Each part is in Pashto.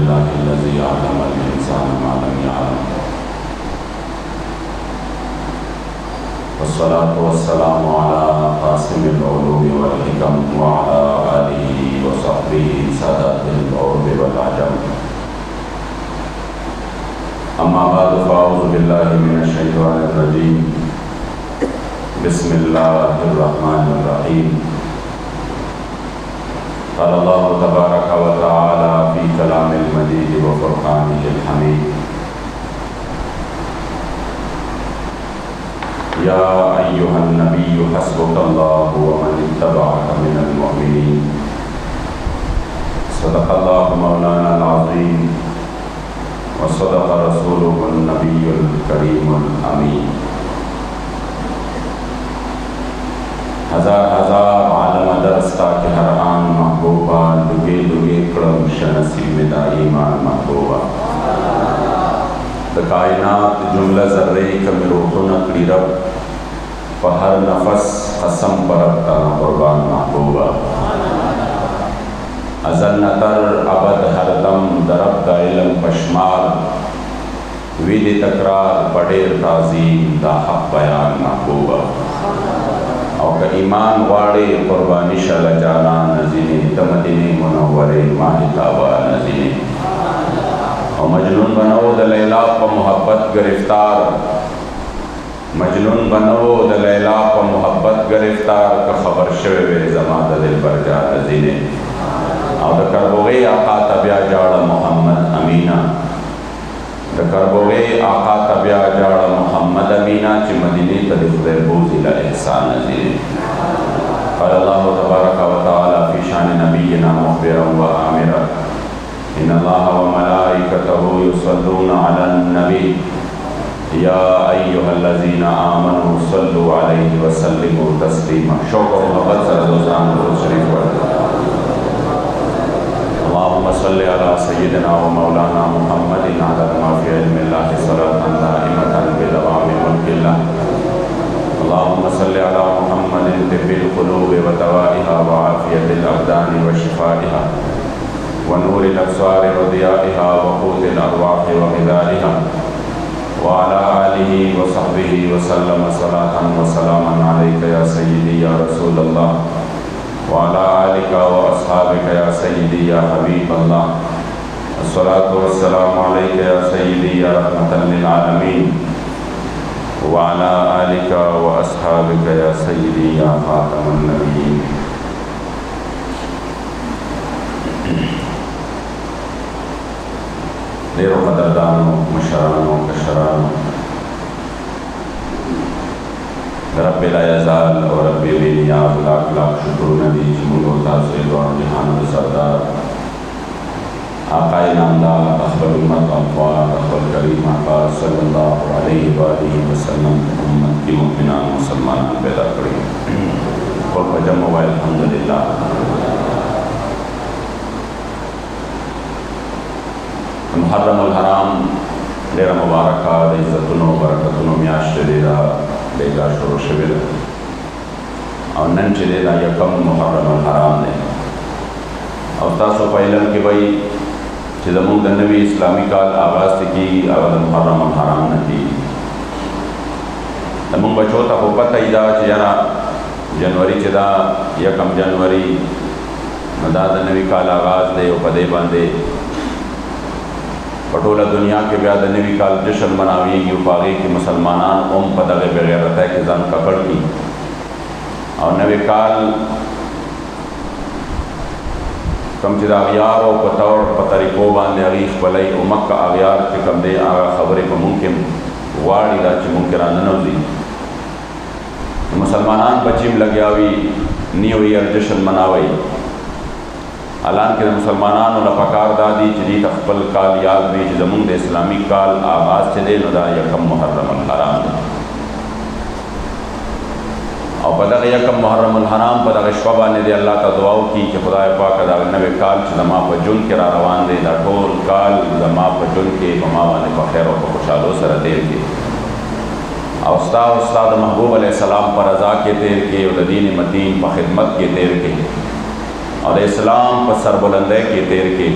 अल्हम्दुलिल्लाहिल्लज़ी अल्लमल इंसान मा लम यअलम वस्सलातु वस्सलामु अला क़ासिमिल उलूमी वल हिकम व अला आलिहि व सहबिहि सादातिल उर्ब वल अजम। अम्मा बअद फ़अऊज़ु बिल्लाहि मिनश शैतानिर रजीम। बिस्मिल्लाहिर रहमानिर रहीम। क़ाल अल्लाहु तबारक व तआला फ़ी कलामिल मजीद व फ़ुरक़ानिहिल हमीद। या अय्युहन नबिय्यु हस्बुकल्लाहु व मन इत्तबअक मिनल मुअमिनीन। सदक़ल्लाहु मौलानल अज़ीम व सदक़ रसूलुहुन नबियुल करीमुल अमीन। हजार आलम दरस्ता के हर आन महबूबा लुगे लुगे कड़म शनसी मिदा ईमान महबूबा द कायनात जुमला ज़र्रे कमिरोतो नकड़ी रब पहर नफस कसम परता कुर्बान महबूबा अज़ल नतर अबद हरदम दरब दा इल्म पशमार विद तकरार बड़ेर ताज़ीम दा हक़ बयान महबूबा और ईमान वाड़े कुर्बानी शल जाना नज़ीने तमदीने मुनव्वरे माहिताबा नज़ीने और मजनून बनो द लैला प मोहब्बत गिरफ्तार मजनून बनो द लैला प मोहब्बत गिरफ्तार का खबर शवे ज़मा द दिल पर जा नज़ीने और द करबोगे आका तबिया जाड़ मोहम्मद अमीना द करबोगे आका तबिया जाड़ मोहम्मद अमीना च मदीने तलिफ बूज़िला एहसान नज़ीने। क़ाल अल्लाहु तबारक व तआला फ़ी शान नबिय्यिना मुख़बिरन व आमिरा इन्नल्लाह व मलाइकतहु युसल्लूना अलन नबी या अय्युहल्लज़ीना आमनू सल्लु अलैहि व सल्लिमू तस्लीमा। शौक़ और मोहब्बत से रोज़ान दुरूद शरीफ पढ़ते अल्लाहुम्मा सल्लि अला सय्यिदिना व मौलाना मुहम्मदिन अदद मा फ़ी इल्मिल्लाहि सलातन दाइमतन बिदवामि मुल्किल्लाह। अल्लाहुम्मा सल्लि अला मुहम्मदिन तिब्बिल क़ुलूबि व दवाइहा व आफ़ियतिल अब्दानि व शिफ़ाइहा व नूरिल अब्सारि व दियाइहा व क़ूतिल अरवाहि व ग़िज़ाइहा व अला आलिहि व सहबिहि व सल्लम सलातन व सलामन अलैका या सय्यिदी या रसूलल्लाह व अला आलिका व अस्हाबिका या सय्यिदी या हबीबल्लाह। अस्सलातु वस्सलामु अलैका या सय्यिदी या रहमतल लिल आलमीन व अला आलिका व अस्हाबिका या सय्यिदी या ख़ातमुन नबिय्यीन। देर कदरदानों मशरानों कशरानों रब्बिल अज़ाल और रब्बे बेनियाज़ लाख लाख शुक्र नबी मुगोता से और जहान सरदार आक़ाए नामदार अफ़ज़ल उम्मत अफ़वार अफ़ज़ल करीम आक़ा सल्लल्लाहु अलैहि वसल्लम उम्मत की मुमिनान मुसलमान पैदा करी और जम व अल्हम्दुलिल्लाह। मुहर्रमुल हराम डेरा मुबारका इज़्ज़तुनो बरकतुनो म्याश्त डेरा बेगा शुरू शबिर और नन चलेदा यकम मुहर्रमुल हराम ने और तासो पहलम के भाई ज़मून नबी इस्लामी काल आगाज़ की अवल मुहर्रमुल हराम न थी तमुन बचो तक पता इदा यारा जनवरी चिदा यकम जनवरी मदाद नबी काल आगाज़ दे पदे बांधे पटोला दुनिया के ब्याद नबी काल जश्न मनावी की उपागे कि मुसलमानान ओम पदग बगैर है कि जान ककड़ की और नबी काल कम चिदा अगियार और पतौर पतरिको बांधे अगीफ बलई उमक का अगियार के कम दे आगा खबरें को मुमकिन वाड़ी दा च मुमकिन ननौजी मुसलमानान बच्चीम लग्यावी नी हुई जश्न मनावई अलान के मुसलमानान लपकार दादी जी तखबल काल याद भी जमुन इस्लामी काल आगाज़ चले नदा यकम मुहर्रमुल हराम और पदग यकम मुहर्रमुल हराम पदग शबा ने दे अल्लाह का दुआओं की कि खुदा पाक अदा नबे काल जमा पर जुन के रवान दे दा टोल काल जमा पर जुन के ममा वाने पर खैर और खुशहालो सर देर के उस्ताद महबूब अलैहिस्सलाम पर रज़ा के तेर के और दीन मतीन पर खिदमत के तेर के और इस्लाम पर सरबुलंदे के तेर के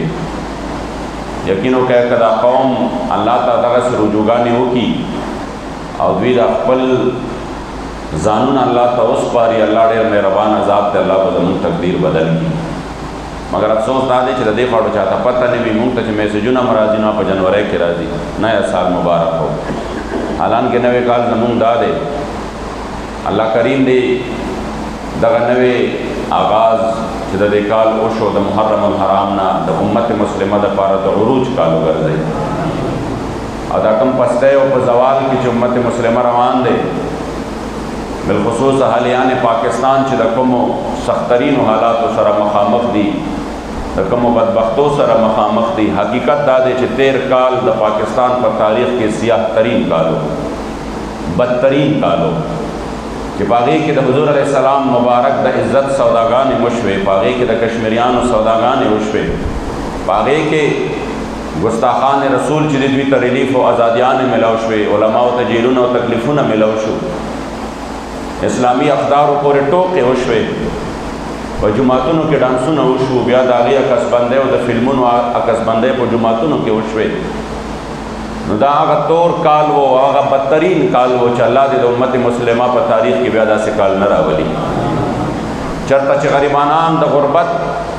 یقین وکړئ که دا قوم الله ته دغسې رجوګانې وکړي او دوی د خپل ځانونه الله ته وسپاري، الله ډېر مهربانه ذات دی، الله به زموږ تقدیر بدل کړي. مګر افسوس دا دی چې د دې خواړو چاته پته نه وي. مونږ ته چې میسیجونه هم راځي نو په جنورۍ کې راځي نیا سال مبارک ہو. حالانکه نوی کال زمونږ دا دی، الله کریم دی دغه نوی آغاز چې د دې کال وشو د محرم الحرام نه د امت مسلمه دپاره د عروج کال وګرځئ. او دا کوم پستی او په زوال کې چې امت مسلمه روان دی، بالخصوص اهالیان پاکستان چې د کومو سخترینو حالاتو سره مخامخ دي، د کومو بدبختو سره مخامخ دي، حقیقت دا دی چې 13 کال د پاکستان په تاریخ کې سیاه ترین کالو، بدترین کالو، چې په هغې کې د حضور علیه السلام مبارک د عزت سوداګانې وشوې، په هغې کې د کشمیریانو سوداګانې وشوې، په هغې کې ګستاخان رسول چې دوی ته ریلیف او ازادیانې میلاو شوې، علماو ته جیلونه او تکلیفونه میلاو شو، اسلامی اقدارو پورې ټوکې وشوې، په جماعتونو کې ډانسونه وشو، بیا د هغې عکسبندۍ او د فلمونو عکسبندۍ په جماعتونو کې وشوې. نو دا هغه تور کال و، هغه بدترین کال و چې الله دې د امت مسلمه په تاریخ کې بیا داسې کال نه راولي. چېرته چې غریبانان د غربت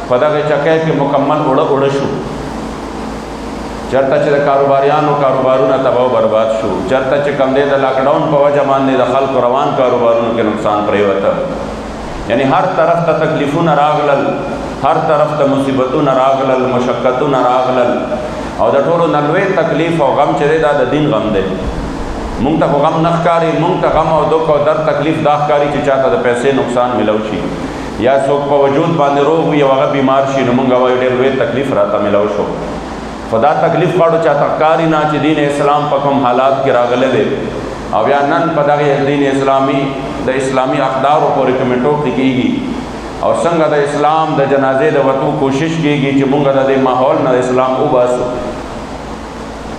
په دغې چکۍ کې مکمل اوړه شو، چېرته چې د کاروباریانو کاروبارونه تباه و برباد شو، چېرته چې کوم دی د لاکډاؤن په وجه باندې د خلکو روان کاروبارونو کې نقصان پرېوته، یعنی هر طرف ته تکلیفونه راغلل، هر طرف ته مصیبتونه راغلل، مشقتونه راغلل، او د ټولو نه لوی تکلیف او غم چې دی دا د دین غم دی. مونږ ته خو غم نه ښکاري، مونږ ته غم او دک او درد تکلیف دا ښکاري چې چاته د پیسې نقصان میلاو شي یا څوک په وجود باندې روغ وي او هغه بیمار شي، نو مونږ وایو ډېر لوی تکلیف راته میلاو شو. خو دا تکلیف غواړو چاته ښکاري نه چې دین اسلام په کوم حالات کې راغلی دی، او بیا نن په دغې دین اسلامي د اسلامي اقدارو پورې کومې ټوکې کېږي او څنګه د اسلام د جنازې د وتو کوشش کېږي چې مونږ د دې ماحول نه اسلام وباسو.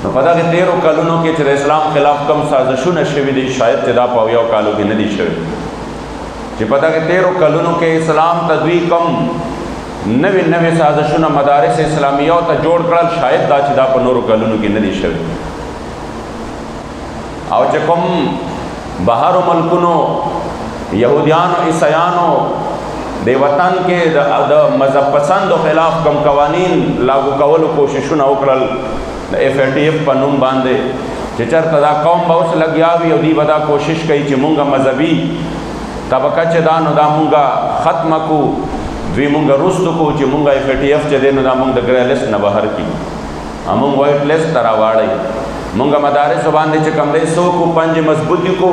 نو په دغې 13 کلونو کې چې د اسلام خلاف کم سازشونه شوي دي، شاید چې دا په 10 کالو کې نه دي شوي، چې په دغې 13 کلونو کې اسلام ته دوی کم نوې سازشونه مدارس اسلامیه ته جوړ کړل، شاید دا چې دا په نورو کلونو کې نه دي شوي. او چې کوم بهرو ملکونو یهودیانو عیسیانو د وطن کې د مذهب پسندو خلاف کم قوانین لاګو کولو کوششونه وکړل د FATF په نوم باندې، چې چېرته دا قوم به اوس لګیا وي او دوی به دا کوشش کوي چې مونږ مذهبي طبقه چې دا نو دا مونږ ختمه کړو، دوی مونږ رسټو کو چې مونږ FATF چې دی نو دا مونږ د ګرې لیسټ نه بهر کړي، مونږ وایټ لیسټ ته راواړئ. مونږ مدارسو باندې چې کوم دی څوک پنجې مضبوطي کو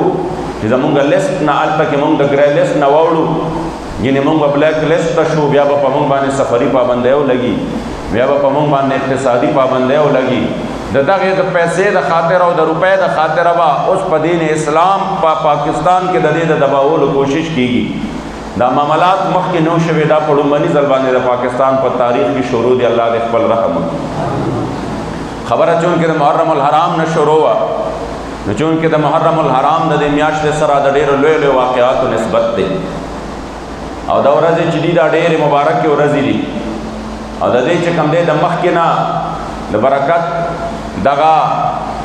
چې زمونږ لیسټ نه هلته کې مونږ د ګرې لیسټ نه واوړو، یعنې مونږ به بلیک لیسټ ته شو، بیا به په مونږ باندې سفري پابندۍ ولګي، بیا به په مونږ باندې اقتصادي پابندۍ ولګي، د دغې د پیسې د خاطر او د روپۍ د خاطره به اوس په دین اسلام په پاکستان کې د دې د دباولو کوشش کېږي. دا معاملات مخکې نه شوي، دا په لومړني ځل باندې د پاکستان په تاریخ کې شروع دي. الله دې خپل رحم وکړي. خبره چونکې د محرم الحرام نه شروع وه، نو چونکې د محرم الحرام د دې میاشتې سره د ډېرو لویو واقعاتو نسبت دی، او دا ورځې چې دي دا ډېرې مبارکې ورځې دي، او د دې چې کوم دی د مخکې نه د برکت دغه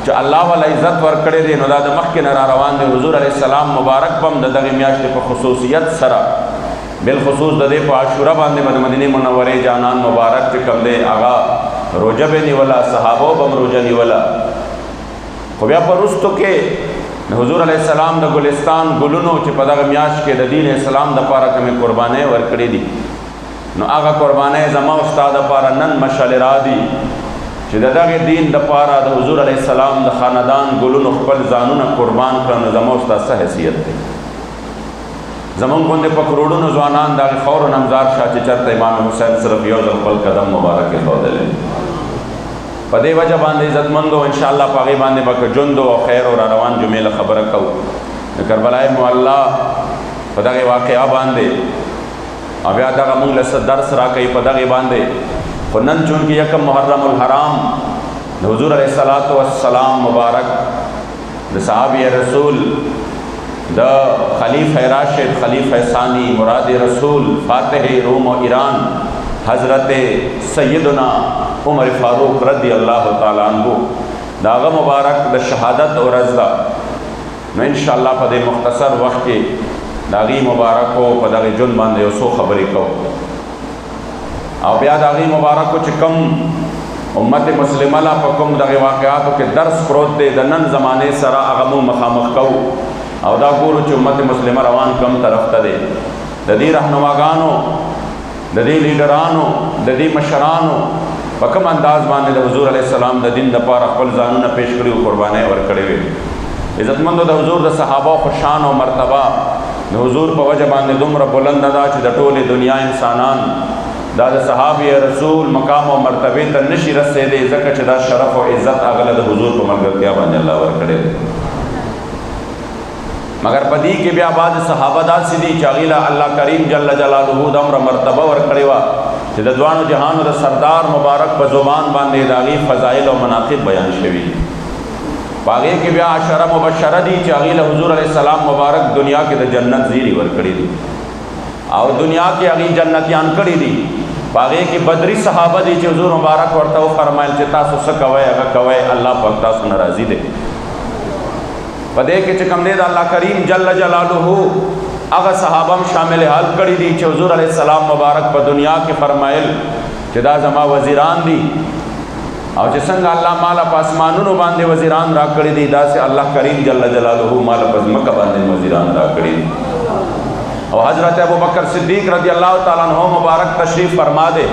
چې الله والا عزت ورکړی دی، نو دا د مخکې نه را روان دی. حضور علیه السلام مبارک بم د دغې میاشتې په خصوصیت سره بالخصوص د دې په عاشوره باندې به د مدینې منورې جانان مبارک چې کوم دی هغه روژه به نیوله، صحابو به هم روژه نیوله. خو بیا په وروستو کې د حضور علیه السلام د ګلستان ګلونو چې په دغه میاشت کې د دین اسلام دپاره کومې قربانۍ ورکړې دي، نو هغه قربانۍ زما او ستا دپاره نن مشعل را دي چې د دغې دین دپاره د حضور علیه السلام د خاندان ګلونو خپل ځانونه قربان کړه، نو زما او ستا څه حیثیت دی؟ زمونږ غوندې په کروڑونو ځوانان د هغې خاورو نمزار شه چې چېرته امام حسین صرف یو ځل خپل قدم مبارک ایښودلی. په دې وجه باندې عزتمندو انشاءالله په هغې باندې به که ژوند او خیر او را روان جمعې له خبره کوو د کربلای معلا په دغې واقعه باندې، او بیا دغه مونږ له څه درس راکوي په دغې باندې. خو نن چونکې یکم محرم الحرام د حضور علیه السلام مبارک د صحابي رسول د خلیفہ راشد خلیفہ ثانی مراد رسول فاتح روم و ایران حضرت سیدنا عمر فاروق رضی اللہ تعالی عنہ داغه مبارک د شهادت ورځ ده. نو انشاءالله په دې مختصر وخت کې داغي مبارکو په دغه جون باندې یو څو خبرې کوو او بیا داغي مبارکو چې کوم امت مسلمه لا په کوم دغه واقعاتو کې درس پروت دی د نن زمانه سره هغه مو مخامخ کوو او دا ګورو چې امت مسلمه روان کوم طرف ته دی. د دې رهنماګانو د دې لیډرانو د دې مشرانو په کوم انداز باندې د حضور علیه السلام د دین لپاره خپل ځانونه پیش کړي او قربانۍ ورکړې وي. عزتمندو د حضور د صحابه خو شان او مرتبه د حضور په وجه باندې دومره بلند ده چې د ټولې دنیا انسانان دا د صحابه رسول مقام او مرتبه ته نشي رسېدلی ځکه چې دا شرف او عزت هغه د حضور په ملګرتیا باندې الله ورکړی دی. مگر په دې کې بیا بعض صحابه داسې دي چې هغوی له الله کریم جل جلاله دومره مرتبه ورکړې وه چې د دوانو جهانو د سردار مبارک په زبان باندې د هغوی فضایل او مناقب بیان شوي. په هغې کې بیا عشره مبشره دي چې هغوی له حضور علیه السلام مبارک دنیا کې د جنت زیري ورکړي دي او دنیا کې هغوی جنتیان کړي دي. په هغې کې بدري صحابه دي چې حضور مبارک ورته وفرمایل چې تاسو څه کوئ هغه کوئ الله پاک تاسو نه راضي دی. په دې کې چې کوم دی د الله کریم جل جلاله هغه صحابه هم شامل حال کړي دي چې حضور علیه السلام مبارک په دنیا کې فرمایل چې دا زما وزیران دي او چې څنګه الله مالا په اسمانونو باندې وزیران را کړي دي داسې الله کریم جل جلاله مالا په ځمکه باندې وزیران را کړي دي. او حضرت ابوبکر صدیق رضی اللہ تعالیٰ عنہ مبارک تشریف فرما دے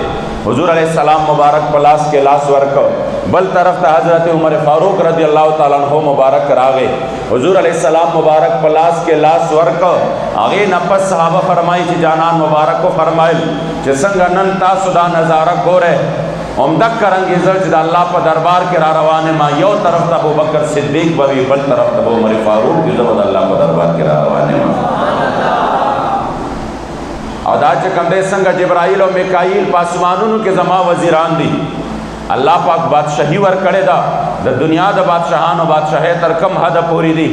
حضور علیہ السلام مبارک په لاس کې لاس ورکو بل طرف ته حضرت عمر فاروق رضی اللہ تعالیٰ عنہ مبارک راغے حضور علیہ السلام مبارک په لاس کې لاس ورکو هغې نه پس صحابه فرمایي چې جانان مبارک کو فرمایل چې څنګه نن تاسو دا نظاره ګورئ عمدک کرنګې زه چې د الله په دربار کې را روان یم یو طرف ته ابوبکر صدیق به وي بل طرف ته عمر فاروق وي زه به د الله په دربار کې را روان یم. او دا چې کوم دی څنګه جبرائیل او میکائیل په اسمانونو کې زما وزیران دي الله پاک بادشاہي ورکړې ده د دنیا د بادشاهانو بادشاهۍ تر کم حد پورې دي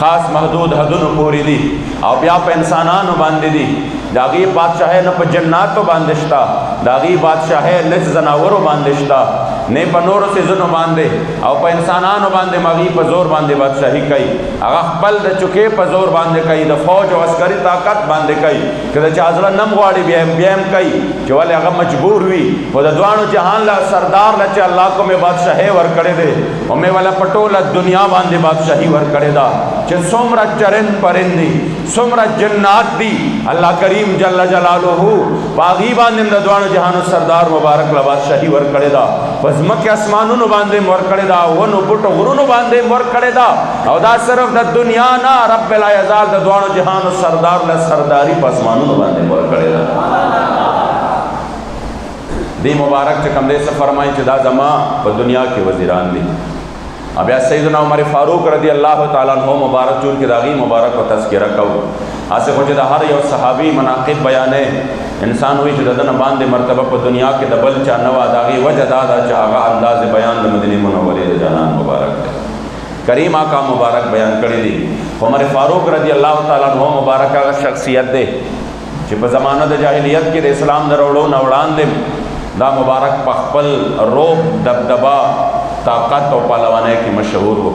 خاص محدود حدونو پورې دي او بیا په انسانانو باندې دي د هغې بادشاهۍ نه په جناتو باندې شته د هغې بادشاهۍ نه ځناورو باندې شته نه په نورو څیزونو باندې او په انسانانو باندې هغې په زور باندې بادشاهي کوي هغه خپل د چوکې په زور باندې کوي د فوج او عسکري طاقت باندې کوي که د چا زړه نم غواړي بیا هم کوي چې ولې هغه مجبور وي خو د دوانو جهان له سردار له چې الله کومې بادشاهۍ ورکړې دی همې والا په ټوله دنیا باندې بادشاهي ورکړې ده چې څومره چرند پرند دي څومره جنات دي الله کریم جل جلاله په هغې باندې د دوانو جهانو سردار مبارک له بادشاهي ورکړې ده په ځمکې اسمانونو باندې م ورکړې ده ونو بوټو غرونو باندې م ورکړې ده او دا صرف د دنیا نه رب العزال د دوانو جهانو سردار له سرداري په اسمانونو باندې م ورکړې ده. دې مبارک چې کوم دی څه فرمایي چې دا زما په دنیا کې وزیران دي. بیا سیدنا عمر فاروق رضی اللہ تعالیٰ عنہ مبارک چون کې د هغې مبارک و تذکره کوو هسې خو چې د هر یو صحابي مناقب بیانې انسان وایي چې د ده نه باندې مرتبه په دنیا کې د بل چا نه وه د هغې وجه دا ده چې هغه انداز بیان د مدینې منورې د جانان مبارک دی کریم آقا مبارک بیان کړی دي. عمر فاروق رضی اللہ تعالیٰ عنہ مبارک هغه شخصیت دی چې په زمانه د جاهلیت کې د اسلام د راوړو نه وړاندې دا مبارک په خپل روب دبدبه طاقت او پهلوانۍ کې مشهور و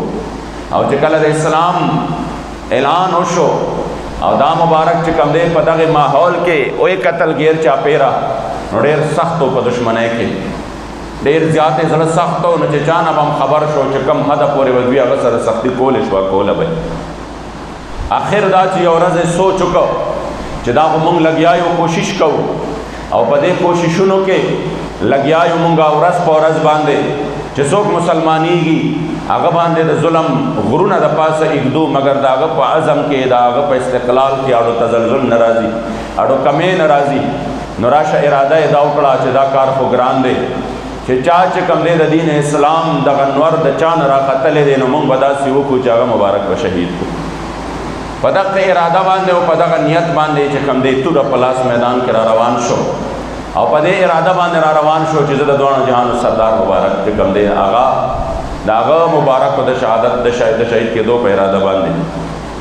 او چې کله د اسلام اعلان وشو او دا مبارک چې کوم دی په دغه ماحول کې وې قتل غیر چاپیره نو ډېر سخت و په دشمنۍ کې ډېر زیاتې زړه سخت و نو چې چا نه به هم خبر شو چې کم حده پورې به دوی هغه سره سختي کولی شوه کوله به آخر دا چې یو ورځ سوچ وکړو چې دا خو موږ لګیا یو کوشش کوو او په دې کوششونو کې لګیا یو موږ ورځ په ورځ باندې چې څوک مسلمانېږي هغه باندې د ظلم غرونه د پاسه اږدو مګر د هغه په عزم کې د هغه په استقلال کې اړو تزلزل نه راځي اړو کمې نه راځي نو راشه اراده یې دا وکړه چې دا کار خو ګران دی چې چا چې کوم دی د دین اسلام دغه نور د چا نه راختلی دی نو موږ به داسې وکړو چې هغه مبارک به شهید کړو. په دغه اراده باندې او په دغه نیت باندې چې کوم دی توره په لاس میدان کې را روان شو او په دې اراده باندې را روان شو چې زه د دوانو جهانو سردار مبارک چې کوم دی هغه د هغه مبارکو د شهادت د شهید کېدو په اراده باندې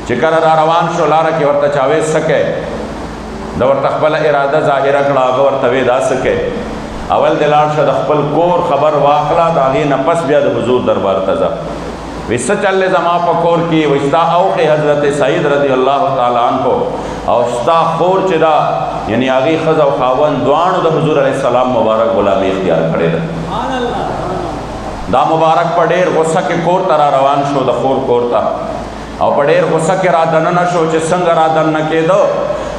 چې کله را روان شو لاره کې ورته چاوې څه کوې د ورته خپله اراده ظاهره کړه هغه ورته وې دا څه کوې اول د لاړ شه د خپل کور خبر واخله، د هغې نه پس بیا د حضور دربار ته ځه. وایي څه چل دی زما په کور کې؟ وایي ستا اوښې حضرت سعید رضی الله تعالی عنه او ستا خور چې دا یعنی هغې ښځه او خاوند دواړو د حضور علیه السلام مبارک غلامي اختیار کړې ده. دا مبارک په ډېر غصه کې کور ته را روان شو، د خور کور ته، او په ډېر غصه کې را دننه شو چې څنګه را دننه کېده.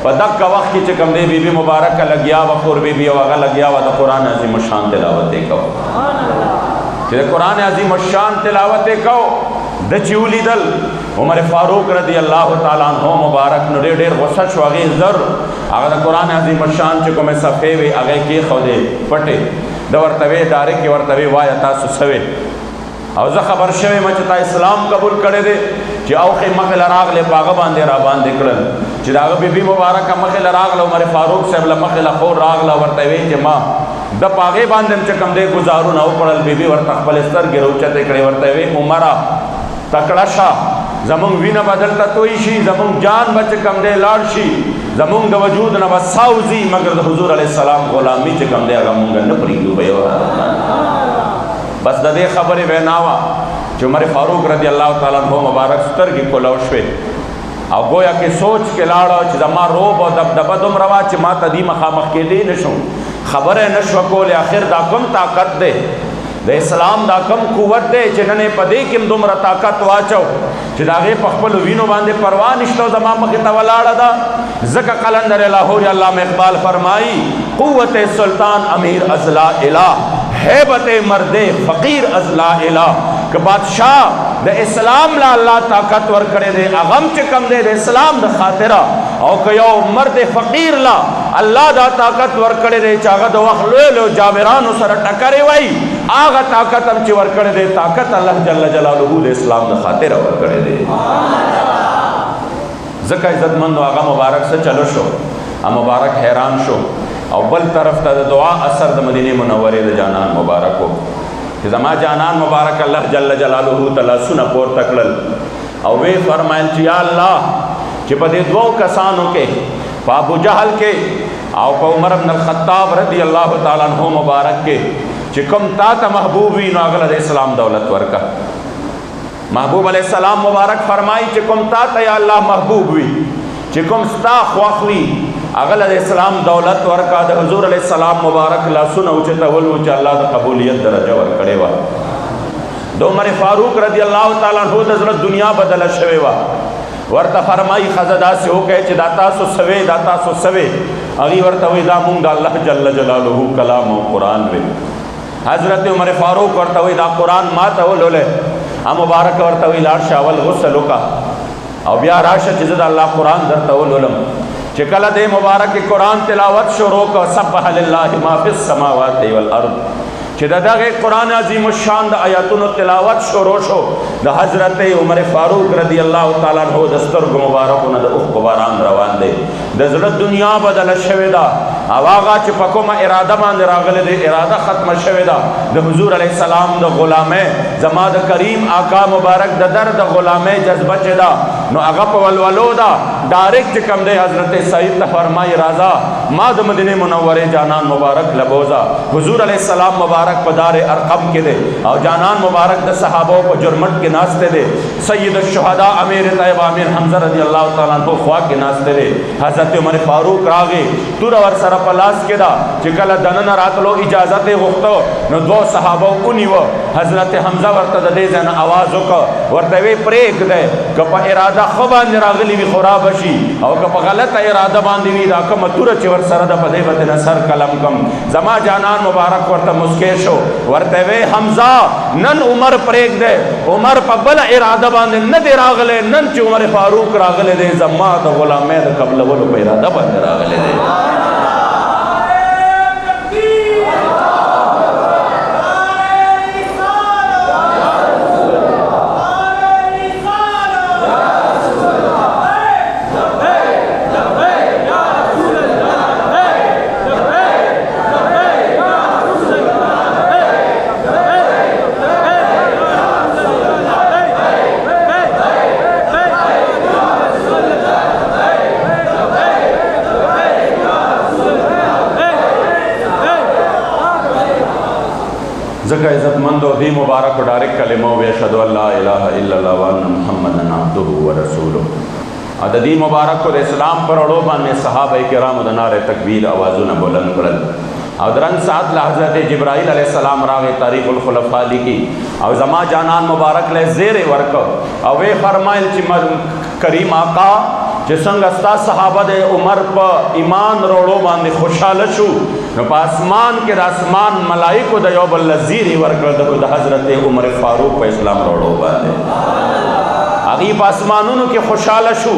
په دغه وخت کې چې کوم دی بي بي مبارکه لګیا وه، خور بي بي او هغه لګیا وه د قرآن عظیم الشان تلاوت یې کو. چې د قرآن عظیم الشان تلاوت یې کو، د چې ولیدل عمر فاروق رضی الله تعالی عنہ مبارک نو ډېر غصه شو. هغې زر هغه د قرآن عظیم الشان چې کومې صفحې وې هغې کېښودې پټې، د ورته وې ډارې کې ورته وې وایه تاسو څه وې؟ او زه خبر شوی یم چې تا اسلام قبول کړی دی. چې اوښې مخې له راغلې په هغه باندې را باندې کړل، چې د هغه بي بي مبارکه مخې له راغله، عمر فاروق صاحب له مخې له خور راغله، ورته ویې چې ما د په هغې باندې هم چې کوم دی ګزارونه وکړل. بي بي ورته خپلې سترګې راوچتې کړې، ورته ویې عمره تکړه شه، زمونږ وینه به دلته توی شي، زمونږ جان به چې کوم دی لاړ شي، زمونږ د وجود نه به سا وځي، مګر د حضور علیه السلام غلامي چې کوم دی هغه مونږ نه پرېږدو. به یو بس د دې خبرې وینا وه چې عمر فاروق رضی الله تعالی عنہ مبارک سترګې کولو شوې او گویا کې سوچ کې لاړه چې زما روب او دبدبه دومره وه چې ما ته دې مخامخ کېدی نه شم، خبره نه شوه کولی. آخر دا کوم طاقت دی د اسلام، دا کم قوت دی چې نن یې په دې کې هم دومره طاقت واچو چې د هغې په خپلو وینو باندې پروا نشته او زما مخې ته ولاړه ده. ځکه قلندر لاهور علامه اقبال فرمایي قوت سلطان امیر از لا الہ، حیبت مرد فقیر از لا الہ. کہ بادشاہ د اسلام لا اللہ طاقت ور کرے دے، اغم چې کم دے د اسلام د خاطرہ، او که یو مرد فقیر لا اللہ دا طاقت ور کرے دے چې هغه د وخت لوی لوی جابرانو سره ټکرې وای، هغه طاقت هم چې ور کړی دی، طاقت الله جل جلاله د اسلام د خاطره ور کړی دی. ځکه عزتمندو هغه مبارک څه چلو شو، مبارک حیران شو. او بل طرف ته د دعا اثر د مدینه منورې د جانان مبارک و چې زما جانان مبارک الله جل جلاله ته لاسونه پورته کړل او وی فرمایل چې یا الله چې په دې دوو کسانو کې، په ابو جهل کې او په عمر بن الخطاب رضی الله تعالی عنہ مبارک کې، چې کوم تا ته محبوب وي نو هغه د اسلام دولت ورکا. محبوب علیہ السلام مبارک فرمایي چې کوم تا ته یا الله محبوب وي، چې کوم ستا خوښ وي هغه د اسلام دولت ورکا. د حضور علیہ السلام مبارک لاسونه اوچتول و چې الله د قبولیت درجه ورکړې وه. د عمر فاروق رضی الله تعالی عنہ د زړه دنیا بدله شوې وه. ورته فرمایي ښځه داسې وکړئ چې دا تاسو سوې، دا تاسو سوې. هغې ورته وایي دا مونږ د الله جل جلاله کلام او قرآن وی. حضرت عمر فاروق ورته وایي دا قرآن ما ته ولولئ. مبارک ورته وایي لاړ شه اول غسل وکړه او بیا راشه چې زه د الله قرآن درته ولولم. چې کله د مبارک قرآن تلاوت شروع کړه، سبح لله ما فی السماوات والارض، چې د دغه قرآن عظیم الشان د آیاتونو تلاوت شروع شو، د حضرت عمر فاروق رضی الله تعالی عنہ د سترګو مبارکونه د اوښکو باران روان دی. د زړه دنیا بدله شوې ده، او هغه چې په کومه اراده باندې راغلی دی اراده ختمه شوې ده. د حضور علیه السلام د غلامۍ، زما د کریم آقا مبارک د در د غلامۍ جذبه چې ده نو هغه په ولولو ده. ډایرکټ چې کوم دی حضرت سعید ته فرمایي راځه ما د مدینې منورې جانان مبارک لبوزه. حضور علیه السلام مبارک په دار ارقم کې دی او جانان مبارک د صحابو په جرمټ کې ناسته دی. سید الشهدا امیر طیب امیر حمزه رضی الله تعالی عنہ خوا کې ناسته دی. حضرت عمر فاروق راغی، توره ور سره په لاس کې ده. چې کله دننه راتلو اجازت یې غوښته نو دوه صحابو ونیوه. حضرت حمزه ورته د دې ځای نه اواز وکړه، ورته ویې پرېږدی که په اراده ښه باندې راغلي وي خو رابشي، او که په غلطه اراده باندې وي دا کومه توره چې ورسره ده په دې به دې سر قلم کم. زما جانان مبارک ورته مسکی شو، ورته وی حمزه نن عمر پرېږدی، عمر په بله اراده باندې نه دی راغلی، نن چې عمر فاروق راغلی دی زما د غلامۍ د قبلولو په اراده باندې راغلی دی. دی مبارک ډایرک کلمه و اشهد ان لا اله الا الله وان محمدن عبده ورسوله. او د دې مبارک د اسلام پر اړو باندې صحابه کرامو د نعره تکبیر اوازونه بلند کړل. او درن ساعت له حضرت جبرائیل علیہ السلام راغی تاریخ الخلفاء لیکي او زما جانان مبارک له زیر ورکو او وی فرمایل چې کریم آقا چې څنګه ستا صحابه د عمر په ایمان وروړو باندې خوشاله شو نو په اسمان کې د اسمان ملائکو د یو بل زیر ورکړل د حضرت عمر فاروق په اسلام وروړو باندې هغه په اسمانونو کې خوشاله شو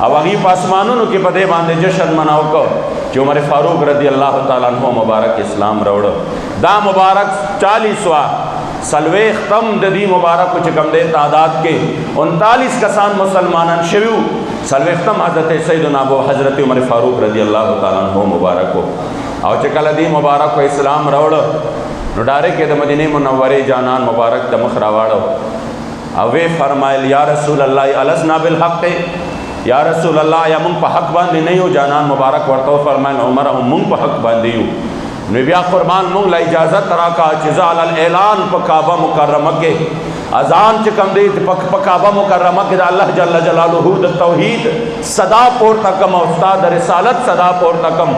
او هغه په اسمانونو کې په دې باندې جشن مناو کو چې عمر فاروق رضی الله تعالی عنہ مبارک اسلام راوړ. دا مبارک 40واں سلوے ختم د دې مبارک چې کوم دې تعداد کې 39 کسان مسلمانان شویو. سلوے ختم حضرت سیدنا ابو حضرت عمر فاروق رضی الله تعالی عنہ مبارک او چې کله دې مبارک اسلام راوړ نو ډایرک د مدینه منوره جانان مبارک د مخ راوړ او وی فرمایل یا رسول الله الاسنا بالحق یا رسول الله یا مونږ په حق باندې نه یو. جانان مبارک ورته فرمایل عمر هم مونږ په حق باندې یو. نو بیا قربان مونږ لا اجازت راکا چې زال الاعلان په کعبه مکرمه کې اذان چې کوم دی په کعبه مکرمه کې د الله جل جلاله د توحید صدا پورته کم او استاد رسالت صدا پورته کم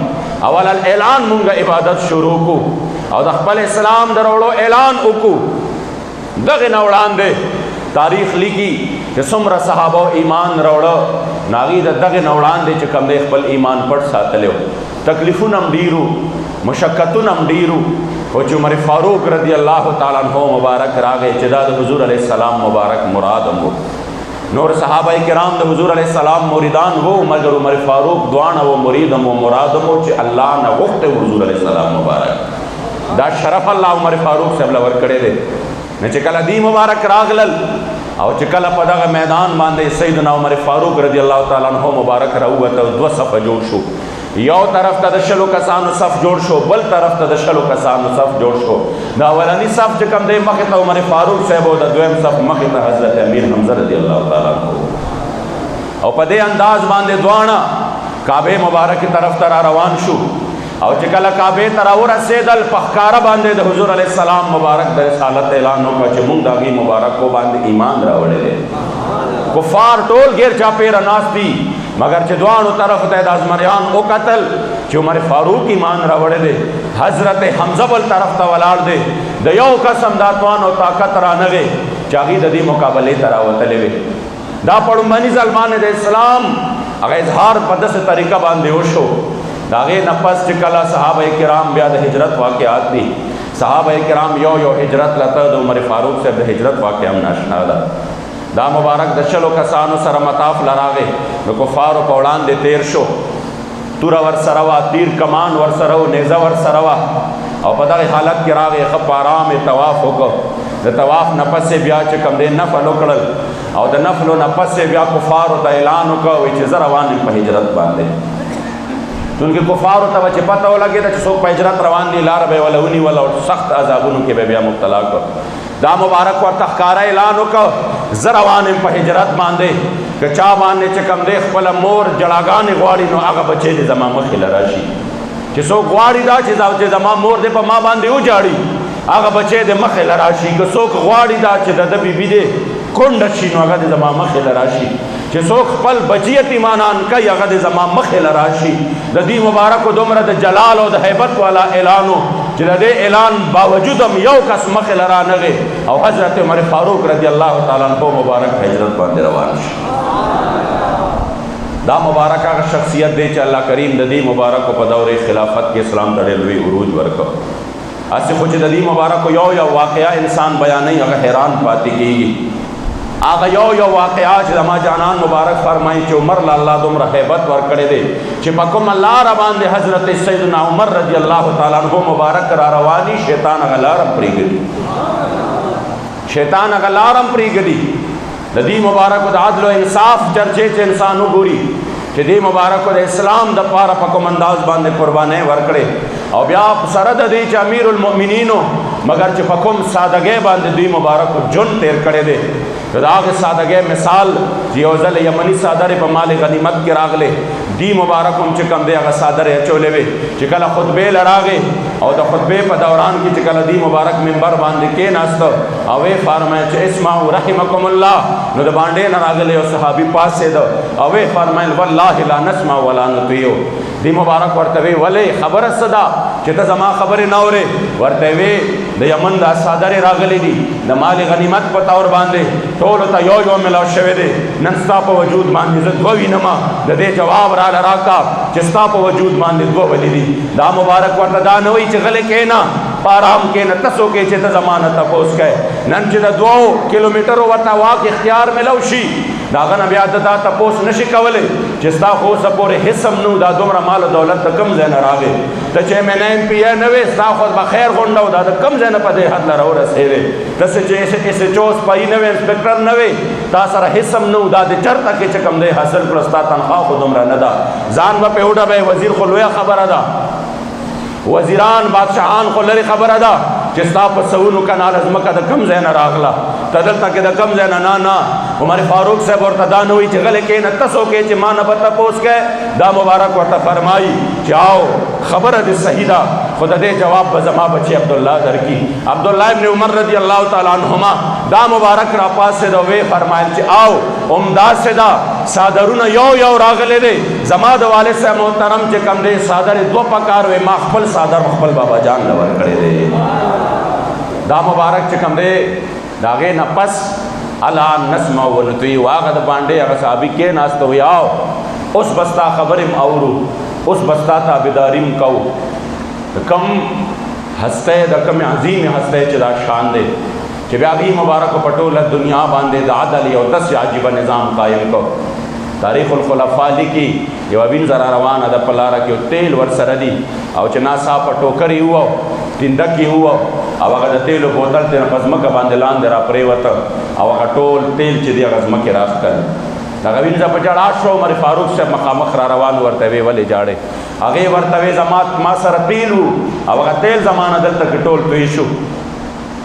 اول الاعلان مونږ عبادت شروع کو او د خپل اسلام دروړو اعلان وکړو. دغه نه وړاندې تاریخ لیکي چې څومره صحابه ایمان راوړو ناغي دغه نه وړاندې چې کوم دی خپل ایمان پټ ساتلو. تکلیفونه هم ډیرو مشقتونه هم ډیرو او چې عمر فاروق رضی الله تعالی عنہ مبارک راغی چې دا د حضور علیہ السلام مبارک مراد هم نور صحابه کرام د حضور علیہ السلام مریدان وو مگر عمر فاروق دوانه و مرید هم مراد هم چې الله نه غوښته حضور علیہ السلام مبارک دا شرف الله عمر فاروق صاحب لور کړی دی. نه چې کله دی مبارک راغلل او چې کله په دغه میدان باندې سیدنا عمر فاروق رضی الله تعالی عنہ مبارک راووت دو صف جوړ شو. یو طرف ته د شلو کسانو صف جوړ شو بل طرف ته د شلو کسانو صف جوړ شو. دا اولنی صف چې کوم دی مخې ته عمر فاروق صاحب او د دویم صف مخې ته حضرت امیر حمزه رضی الله تعالی عنہ او په دې انداز باندې دوانه کعبه مبارک طرف ته روان شو. او چې کله کعبه ته راورسېدل په ښکاره باندې د حضور علیہ السلام مبارک د رسالت اعلان وکړ چې موږ د هغې مبارکو باندې ایمان راوړی دی. کفار ټول غیر چاپېره ناست دي مگر چې دواړو طرف ته د ازمریان وکتل چې عمر فاروق ایمان راوړی دی. حضرت حمزه بل طرف ته ولاړ دی. د یو قسم دا توان او طاقت رانغی چې هغې د دې مقابلې ته راوتلی وي. دا په لومړني ځل باندې د اسلام هغه اظهار په داسې طریقه باندې وشو. د هغې نه پس چې کله صحابه کرام بیا د هجرت واقعات دي صحابه کرام یو یو هجرت لته د عمر فاروق صاحب د هجرت واقعه هم ناشنا ده. دا مبارک د شلو کسانو سره مطاف لراغې د کفارو په وړاندې تیر شو. توره ورسره وه تیر کمان ورسره و نیزه ورسره وه او په دغې حالت کې راغې ښه په ارام یې طواف وکړ. د طواف نه پسې بیا چې کوم دی نفل وکړل او د نفلو نه پسې بیا کفارو ته اعلان وکړ چې زه روان یم په هجرت باندې. چونکې کفارو ته به چې پته ولګېده چې څوک په هجرت روان دي لاره به یې وله ونیول او سخت عذابونو کې به بیا مبتلا کړ. دا مبارک ورته ښکاره اعلان وکړ زه روان یم په هجرت باندې که چا باندې چې کوم دی خپله مور جړاګانې غواړي نو هغه بچی دې زما مخې له راشي. چې څوک غواړي دا چې زما مور دې په ما باندې وجاړي هغه بچی دې مخې له راشي. که څوک غواړي دا چې د ده بیبي دې کونډه شي نو هغه دې زما مخې له راشي. چې څوک خپل بچی یتیمانان کوي هغه د زما مخې له راشي. د دې مبارکو دومره د جلال او د هیبت والا اعلان چې د دې اعلان باوجود هم یو کس مخې له رانغی او حضرت عمر فاروق رضی الله تعالی عنہ مبارک هجرت باندې روان شو. دا مبارک هغه شخصیت دی چې الله کریم د دې مبارکو په دور خلافت کې اسلام ته ډېر لوی عروج ورکړ. هسې خو چې د دې مبارکو یو یو واقعه انسان بیانوي هغه حیران پاتې کېږي. هغه یو واقعه چې زما جانان مبارک فرمایي چې عمر له الله دومره هیبت ورکړی دی چې په کومه لاره باندې حضرت سیدنا عمر رضی الله تعالی عنہ مبارک را رواني شیطان هغه لاره هم پرېږدي. شیطان هغه لاره هم پرېږدي. د دې مبارکو د عدل او انصاف چرچې چې انسان وګوري چې دې مبارکو د اسلام دپاره په کوم انداز باندې قربانۍ ورکړې او بیا سره د دې چې امیر المؤمنینو مگر چې په کوم سادګۍ باندې دوی مبارک جون تیر کړی دی. د هغې سادګۍ مثال چې یو ځل یمني څادرې په مال غنیمت کې راغلې، دی مبارک هم چې کوم دی هغه څادرې اچولې وې. چې کله خطبې له راغې او د خطبې په دوران کې چې کله دی مبارک منبر باندې کېناسته او ویې فرمایل چې اسمعوا رحمکم الله، نو د باندې نه راغلی یو صحابي پاڅېده او ویې فرمایل والله لا نسمع ولا نطیع. دی مبارک ورته وی ولې خبره څه ده چې ته زما خبرې نه اورې؟ ورته وی د یمن دا څادرې راغلي دي د مال غنیمت په طور باندې، ټولو ته یو یو میلاو شوی دی. نن ستا په وجود باندې زه دوه وینمه، د دې جواب راله راکړه چې ستا په وجود باندې دوه ولې دي. دا مبارک ورته دا نه وایي چې غلی کښېنه په آرام کښېنه، تاسو کې چې ته زما نه تپوس کوې. نن چې د 2 کیلومیټرو ورته واک اختیار میلاو شي، د هغه نه بیا د دا تپوس نشي کولی چې ستا خو اوسه پورې هېڅ هم نه دا دومره مال او دولت د کوم ځای نه راغې؟ ته چې MNA نه وې، ستا خو به خیر غونډه و، دا د کوم ځای نه په دې حد نه راورسېدې؟ داسې چې SHO سپایي نه وې، انسپکټر نه وې، تا سره هېڅ هم نه و، دا د چرته کې چې کوم دی حاصل کړه، ستا تنخوا خو دومره نه ده. ځان به پې وډبې، وزیر خو لویه خبره ده، وزیران بادشاهان خو لرې خبره ده چې ستا په سونو کناله ځمکه د کوم ځای نه راغله، ته دلته کې د کوم ځای نه نه. عمر فاروق صاحب ورته دا نه وایي چې غلی کښېنه، تاسو کې چې ما نه به تپوس کوې. دا مبارک ورته فرمایي چې آو خبره دې صحیح ده، خو د دې جواب به زما بچی عبدالله درکړي. عبدالله ابن عمر رضی الله تعالی عنهما دا مبارک را پاسېد او ویې فرمایل چې آو همداسې ده، څادرونه یو یو راغلی دی. زما د والد صاحب محترم چې کوم دی څادرې 2 پکار وې، ما خپل څادر خپل بابا جان له ورکړی دی. دا مبارک چې کوم دی د هغې نه پس الا نسمع ونطیع، هغه د باندې هغه صحابي کېناسته وی آو اوس به ستا خبرې م اورو، اوس به ستا تابعداري م کوو. د کوم هستی، د کوم عظیم هستی چې دا شان دی چې بیا هغې مبارکو په ټوله دنیا باندې د عدل یو داسې عجیبه نظام قایم کو. تاریخ الخلفاء لیکي یوه وینځه را روانه ده په لاره کې، تیل ورسره دي او چې ناڅاپه ټوکر یې ووه، ټینډک یې ووه او هغه د تیلو بوتل ترې په ځمکه باندې لاندې را پرېوته او هغه ټول تیل چې دی هغه ځمکې راښکل. دغه وینځه په ژړا شو. عمر فاروق صاحب مخامخ را روان ورته ویې ولې جاړې؟ هغې ورته ویې ما سره تیل و او هغه تیل زما نه دلته کې ټول توی شو.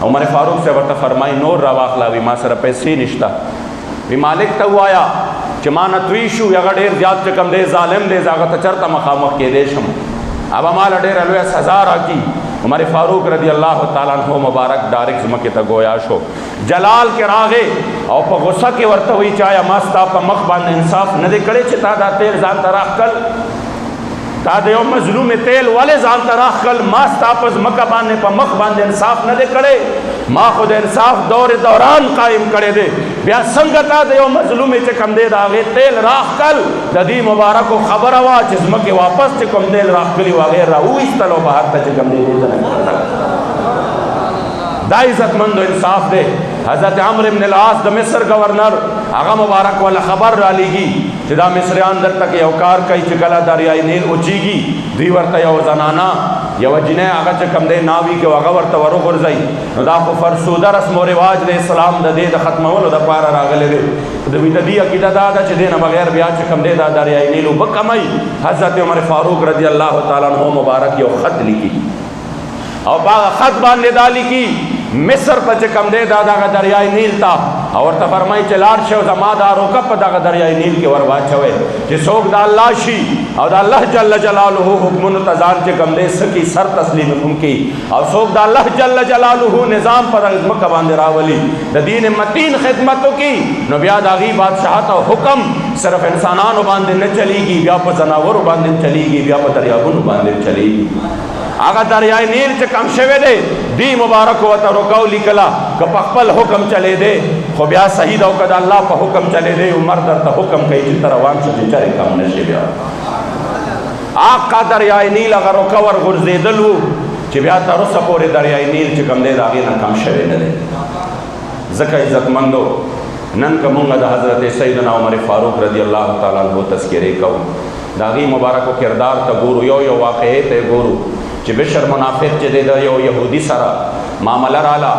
عمر فاروق صاحب ورته فرمایي نور را واخله. وي ما سره پیسې نشته. وی مالک ته ووایه چې ما نه توی شو، هغه ډېر زیات چې کوم دی ظالم دی، زه هغه ته چېرته مخامخ کېدی شم، هغه ماله ډېره لویه سزا راکړي. عمر فاروق رضی الله تعالی عنہ مبارک ډایرکټ ځمکې ته ګویا شو. جلال کې راغې او په غصه کې ورته وایي چې آیا ما ستا په مخ باندې انصاف نه دی کړی چې تا دا تیل ځان ته راښکل؟ تا د یو مظلوم تیل ولې ځان ته راښکل؟ ما ستا په ځمکه باندې په مخ باندې انصاف نه دی کړی؟ ما خو د انصاف دوران قایم کړی دی، بیا څنګه تا د یو مظلومې چې کوم دی د هغې تیل راښکل؟ د دې مبارکو خبره وه چې ځمکې واپس چې کوم تیل راښکلي و هغې را وویستل او بهر ته چې کوم دی دې ته نه کړل. دا عزتمند انصاف دی. حضرت عمرو بن العاص د مصر گورنر هغه مبارک والا خبر را لیږي چې دا مصریان دلته کې یو کار کوي چې کله دریای نیل اوچیږي، دوی ورته یو زنانه یوه جنۍ هغه چې کوم دی ناوي کې هغه ورته وروغورځوي. نو دا خو فرسوده رسم و رواج د اسلام د دې د ختمولو دپاره راغلی دی. د دې عقیده دا ده چې دې نه بغیر بیا چې کوم دی دا دریای نیل اوبه کموي. حضرت عمر فاروق رضی الله تعالی عنہ مبارک یو خط لیکي او په هغه خط باندې دا لیکي مصر ته چې کوم دی دا دغه دریای نیل ته او ورته فرمایي چې لاړ شئ او زما دا روکه په دغه دریای نیل کې ور واچوئ چې څوک د الله شي او د الله جل جلاله حکمونو ته ځان چې کوم دی څه کي سر تسلیم هم کي او څوک د الله جل جلاله نظام په دغه ځمکه باندې راولي د دین متین خدمت وکړي، نو بیا د هغې بادشاهت او حکم صرف انسانانو باندې نه چلیږي، بیا په ځناورو باندې چلیږي، بیا په دریابونو باندې چلیږي. هغه دریای نیل چې کم شوی دی دی مبارک ورته روکه ولیکله که په خپل حکم چلی دی خو بیا صحیح ده او که د الله په حکم چلی دی عمر درته حکم کوي چې ته روان شو چې چرې کم نه شي. بیا آقا دریای نیل هغه روکه ورغورځېدل و چې بیا تر اوسه پورې دریای نیل چې کوم دی د هغې نه کم شوی نه دی. ځکه عزتمندو نن که مونږ د حضرت سیدنا عمر فاروق رضی الله تعالی عنہ تذکرې کوو د هغې مبارکو کردار ته ګورو، یو واقعې ته ګورو چې بشر منافق چې دی د یو یهودي سره معامله راله،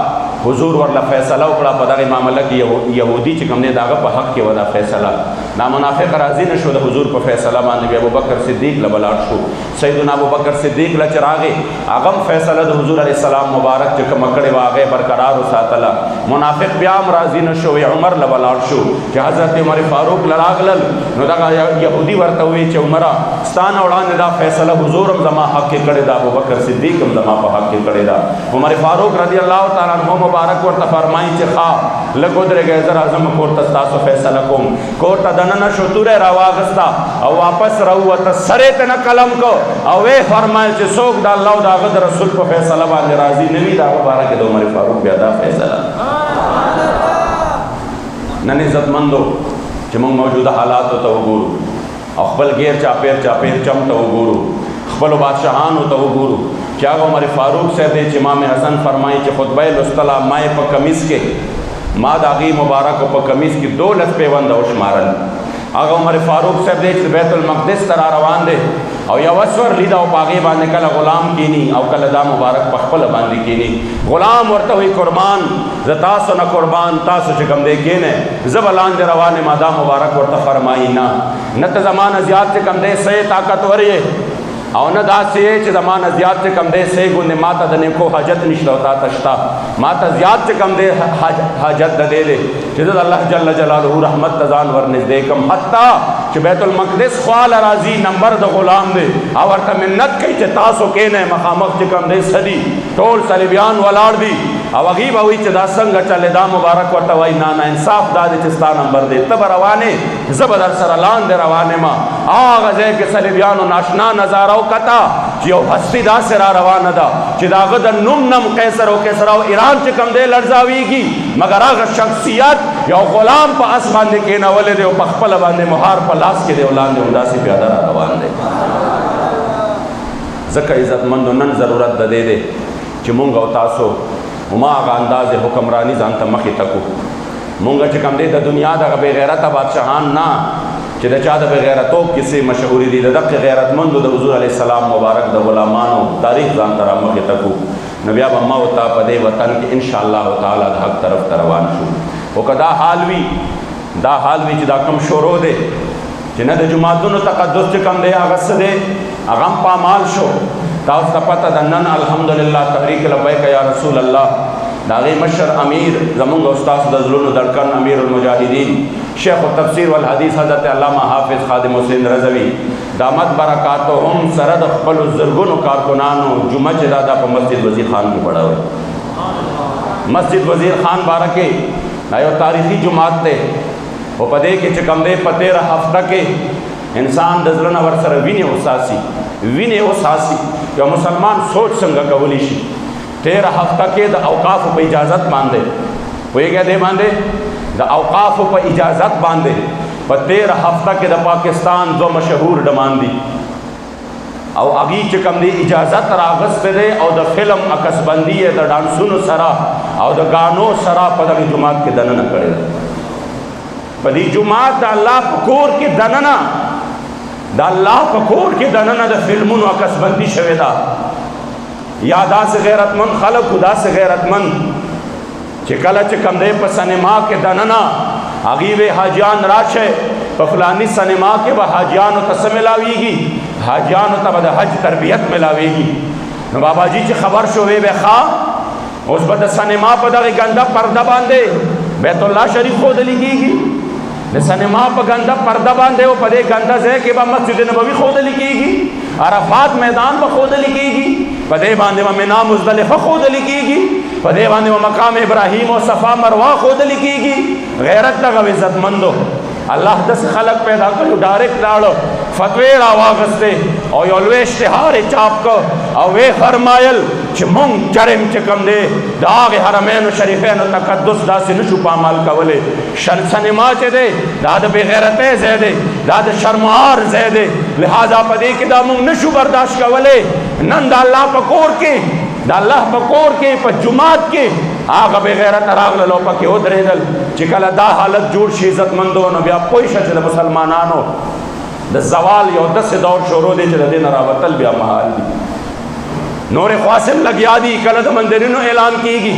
حضور ورله فیصله وکړه په دغه معامله کې یهودي چې کوم دی د هغه په حق کې وه دا فیصله. دا منافق راضي نه شو د حضور په فیصله باندې. بیا ابوبکر صدیق له ولاړ شو. سیدنا ابوبکر صدیق له چې راغی هغه هم فیصله د حضور علیه السلام مبارک چې کومه کړې وه هغه یې برقرار وساتله. منافق بیا هم راضي نه شو. عمر له ولاړ شو چې حضرت عمر فاروق له راغلل نو دغه یهودي ورته ووایي چې عمره ستا نه وړاندې دا فیصله حضور هم زما حق کې کړې ده، ابوبکر صدیق هم زما په حق کې کړې ده. عمر فاروق رضی الله تعالی عنہ مبارک ورته فرمایي چې ښه لږ ودرېږئ زه راځم کور ته ستاسو فیصله کوم. کور ته دننه شو، توره راواغسته او واپس راووته، سر یې ته نه قلم کو او ویې فرمایل چې څوک د الله او د هغه د رسول په فیصله باندې راضي نه وي د هغه باره کې د عمر فاروق بیا دا فیصله. نن عزتمندو چې موږ موجوده حالاتو ته وګورو او خپل غیر چاپیر چم ته وګورو، خپلو بادشاهانو ته وګورو چې هغه عمر فاروق صاحب دی چې امام حسن فرمایي چې خطبه یې لوستله، ما یې په کمیس کې ما د هغې مبارکو په کمیس کې 12 پیونده وشمارل. هغه عمر فاروق صاحب دی چې بیت المقدس ته را روان دی او یو سور لیده او په هغې باندې کله غلام کینی او کله دا مبارک په خپله باندې کینی. غلام ورته وایي قربان زه تاسو نه قربان، تاسو چې کوم دی کینئ زه به لاندې روان یم. دا مبارک ورته فرمایي نه ته زما نه زیات چې کوم دی څه طاقتور یې او نه داسې یې چې زما نه زیات چې کوم دی څه ګوندې ما ته د نیکو حاجت نشته او تا ته شته. ما ته زیات چې کوم دی حاجت د دې دی چې زه د الله جل جلاله رحمت ته ځان ورنږدې کړم. حتی چې بیت المقدس خواله راځي نمبر د غلام دی او ورته منت کوي چې تاسو کینئ مخامخ چې کوم دی څه دي ټول صلیبیان ولاړ دي او هغې به وایي چې دا څنګه چلې. دا مبارک ورته وایي نه انصاف دا دی چې ستا نمبر دی، ته به روانې زه به در سره لاندې روان یم. هغه ځای کې صلیبیانو ناشنا نظاره وکته چې یو هستي داسې را روانه ده چې د هغه د نوم نم قیصر او کسرا او ایران چې کوم دی لړزاویږي، مګر هغه شخصیت یو غلام په اس باندې کېنولی دی او په خپله باندې مهار په لاس کې دی او لاندې همداسې پیاده را روان دی. ځکه عزتمندو نن ضرورت د دې دی چې مونږ او تاسو ما هغه اندازې حکمرانی ځان ته مخې ته کړو. مونږ چې کوم دی د دنیا دغه بې غیرته بادشاهان نه چې د چا د بې غیرتوب کیسې مشهورې دي، د دغې غیرتمندو د حضور علیه السلام مبارک د غلامانو تاریخ ځان ته را مخې ته کړو. نو بیا به ما او تا په دې وطن کې انشاءالله تعالی د حق طرف ته روان شو. خو که دا حال وي چې دا کم شروع دی چې نه د جماعتونو تقدس چې کم دی هغه څه دی هغه هم پامال شو. تاسو ته پته ده نن الحمدلله تحریک لبیک یا رسول الله د هغې مشر امیر زمونږ استاد د زړونو دړکن امیر المجاهدین شیخ التفسیر والحدیث حضرت علامه حافظ خادم حسین رضوي دامت برکاتهم سره د خپلو زرګونو کارکنانو جمعه چې دا په مسجد وزیر خان کې پڑھاوی. مسجد وزیر خان باره کې دا یو تاریخي جماعت دی او په دې کې چې کوم دی په 13 هفته کې انسان د زړه نه ورسره وینې وساسي. یو مسلمان سوچ څنګه کولی شي 13 هفته کې د اوقافو په اجازت باندې پوهېږئ دې باندې د اوقافو په اجازت باندې په 13 هفته کې د پاکستان 2 مشهور ډمان دي او هغې چې کوم دی اجازت راغستی دی او د فلم عکسبندي یې د ډانسونو سره او د ګانو سره په دغې جومات کې دننه کړې ده. په دې جومات د الله په کور کې دننه د فلمونو عکسبندي شوې ده. یا داسې غیرتمند خلک و داسې غیرتمند چې کله چې کوم دی په سینما کې دننه هغې وې حاجیان راشه په فلاني سینما کې به حاجیانو ته څه ملاویږي، حاجیانو ته به د حج تربیت ملاویږي. نو بابا جی چې خبر شو وی به ښه اوس به د سینما په دغې ګنده پرده باندې بیت الله شریف ښودلی کېږي، د سینما په ګنده پرده باندې او په دې ګنده ځای کې به مسجد نبوي ښودلی کېږي، عرفات میدان به ښودلی کېږي، په دې باندې به منا مزدلفه ښودلی کېږي، په دې باندې به مقام ابراهیم او صفا مروه ښودلی کېږي. غیرت دغه عزتمندو الله داسې خلک پیدا کړي ډایرکټ لاړو فتوی راواغستې او یو لوی اشتهار یې چاپ کړ او ویې فرمایل چې مونږ جرم چې کوم دی د هغې حرمینو شریفینو تقدس داسې نه شو پامال کولی. سینما چې دی دا د بې غیرتۍ ځای دی، دا د شرمعار ځای دی، لہذا په دې کې دا مونږ نه شو برداشت کولی. نن د الله په کور کې په جماعت کې هغه بې غیرته راغلل او پکې ودرېدل. چې کله دا حالت جوړ شي عزتمندو نو بیا پوه شه چې د مسلمانانو د زوال یو داسې دور شروع دی چې د دې نه راوتل بیا محال دي. نور خواصم لګیا دي، کله د مندرونو اعلان کېږي،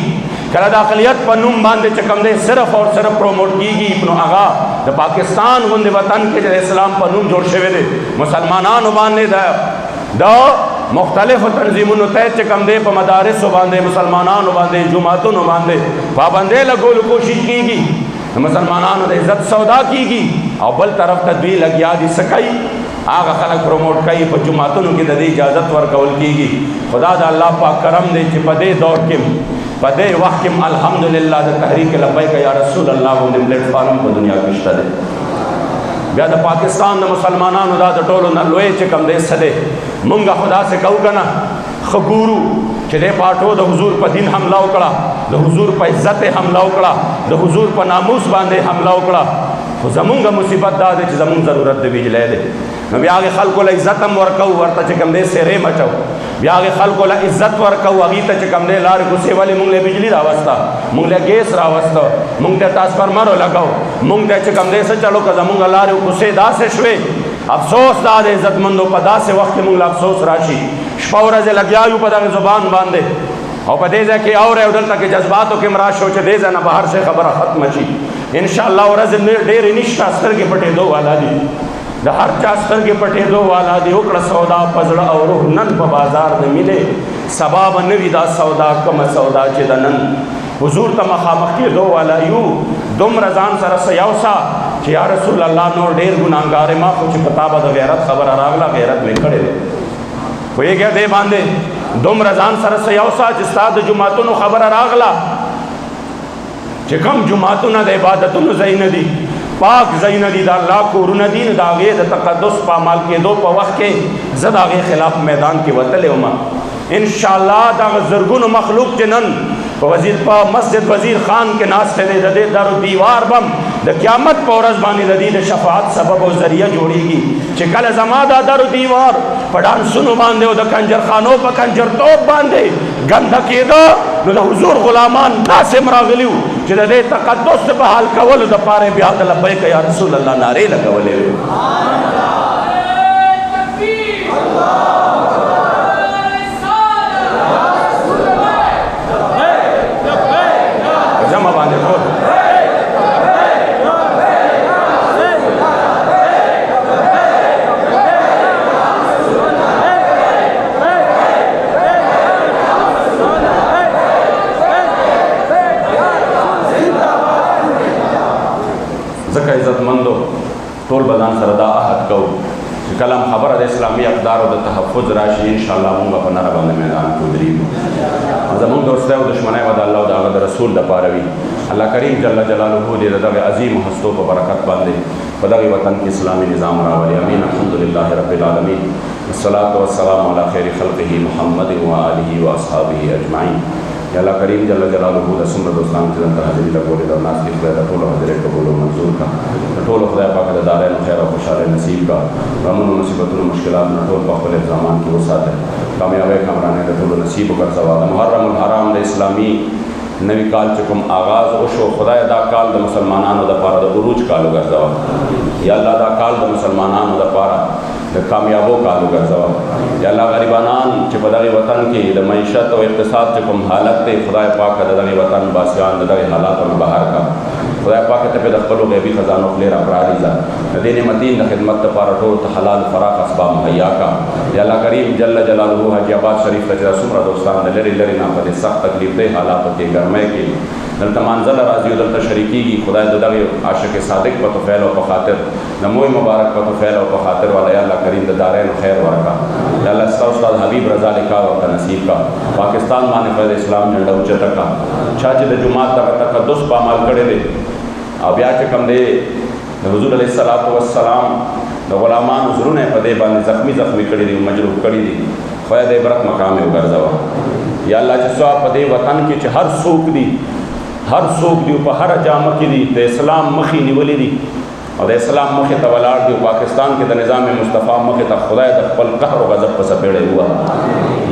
کله د اقلیت په نوم باندې چې کوم دی صرف اور صرف پروموټ کیږي نو هغه د پاکستان غوندې وطن کې چې اسلام په نوم جوړ شوی دی مسلمانانو باندې د مختلفو تنظیمونو تحت چې کوم دی په مدارسو باندې مسلمانانو باندې جماعتونو باندې پابندۍ لګولو کوشش کیږي مسلمانانو د عزت سودا کیږي او بل طرف ته دوی لګیا دي څه کوي هغه خلک پروموټ کوي په جماعتونو کې د دې اجازت ورکول کیږي خدا د الله پاک کرم دی چې په دې دور کې په دې وخت کې الحمدلله د تحریک لبیک یا رسول الله غوندې پلیټ فارم په دنیا کې شته دی بیا د پاکستان د مسلمانانو دا د ټولو نه لوی چې کوم دی څه دی مونږ خدا سے کوو که نه ښه ګورو چې دې پاټو د حضور په دین حمله وکړه د حضور په عزت حمله وکړه د حضور په ناموس باندې حمله وکړه خو زمونږ مصیبت دا دی چې زمونږ ضرورت د بجلی دی نو بیا هغې خلکو له عزت هم ورکوو ورته چې کوم دی سیرې مچو بیا هغې خلکو له عزت ورکوو هغې ته چې کوم دی لارې کوڅې ولې مونږ له بجلي راوسته مونږ له ګیس راوسته مونږ ته ټرانسفارمر لګو مونږ ته چې کوم دی څه چلو که زمونږ لارې کوڅې داسې شوې افسوس دا د عزتمندو په داسې وخت کې مونږ له افسوس راشي شپه ورځې لګیا یو په دغې زبان باندې او په دې ځای کې اورئ او دلته کې جذباتو کې هم راشو چې دې ځای نه به هر شی خبره ختمه شي انشاءالله ورځې ډېرې نشته سترګې پټېدو والا دي د هر چا سترګې پټېدو والا دي وکړه سودا په زړه او روح نن په بازار نه ملې سبا به نه وي دا سودا کومه سودا چې د نن حضور ته مخامخ کېدو والا یو دومره ځان سره څه یوسه چې یا رسول الله نور ډېر ګناهګار ما خو چې په تا به د غیرت خبره راغله غیرت مې کړې دی پوهېږې دې باندې دومره ځان سره څه یوسه چې ستا د جوماتونو خبره راغله چې کوم جوماتونه د عبادتونو ځای نه دي پاک ځایونه دي د الله کورونه دي نو د هغې د تقدس په عمل کېدو په وخت کې زه د هغې خلاف میدان کې وتلی وم انشاءالله دغه زرګونو مخلوق چې نن په مسجد وزیر خان کې ناسته دی د دې در دیوار بم د قیامت په ورځ باندې د دې د شفاعت سبب او ذریعه جوړیږي چې کله زما دا در دیوار په ډانسونو باندې او د کنجرخانو په کنجرتوب باندې ګنده کېده نو د حضور غلامان داسې راغلي وو چې د دې تقدس په حال کولو دپاره بیا د لبیک یا رسول الله نارې لګولې وې جمع باندې ټول ځکه عزتمندو ټول بدن سره دا عهد کوو چې کله هم خبره د اسلامي اقدارو د تحفظ راشي انشاءالله مونږ به په نره باندې میدان کې ودرېږو زمونږ دوستی او دشمنی به د الله او د هغه د رسول دپاره وي الله کریم جل جلاله دې د دغې عظیم هستو په برکت باندې په دغې وطن کې اسلامي نظام راولي امین الحمدلله رب العالمین والصلاة والسلام علی خیر خلقه محمد وآله واصحابه اجمعین یا الله کریم جل جلاله د څومره دوستان چې دلته حاضري لګولې ده ناست دي خدای د ټولو حاضرۍ قبول او منظور کړه د ټولو خدای پاک د دارینو خیر او خوشحالۍ نصیب کړه غمونو مصیبتونو مشکلات نه ټول په خپل زمان کې وساتئ کامیابۍ کامرانۍ د ټولو نصیب وګرځوه د محرم الحرام د اسلامي نوی کال چې کوم آغاز وشو خدای دا کال د مسلمانانو دپاره د عروج کال وګرځوه یا الله دا کال د مسلمانانو دپاره د کامیابو کال وګرځوه یا الله غریبانان چې په دغې وطن کې د معیشت او اقتصاد چې کوم حالت دی خدای پاک د دغې وطن باسیان د دغې حالاتو نه بهر کړه خدای پاک ته په د خپلو غیبي خزانو خولې راپرانیزه د دې نعمتین د خدمت دپاره ټولو ته حلال فراق اسباب مهیا کړه یا الله کریم جل جلاله حاجي آباد شریف ته چې دا څومره دوستان د لرې لرې نه په دې سخت تکلیف دی حالاتو کې ګرمۍ کې دلته مانځله راځي او دلته شریکېږي خدای د دغې عاشق صادق په طفیل او په خاطر د موی مبارک په طفیل او په خاطر والا یا الله کریم د دارینو خیر ورکړه یا الله ستا استاد حبیب رضا لیکا ورته نصیب کړه پاکستان باندې په اسلام جنډه اوچته کړه چا چې د جومات دغه تقدس په عمل کړی دی او بیا چې کوم دی د حضور علیه السلام د غلامانو زړونه یې په دې باندې زخمي کړي دي مجروح کړي دي خدای د عبرت مقام یې وګرځوه یا الله چې څه په دې وطن کې چې هر څوک دي په هره جامه کې دي د اسلام مخې نیولې دي او د اسلام مخې ته ولاړ دي پاکستان کې د نظام مصطفی مخې ته خدای د خپل قهر او غضب په څپېړی هوا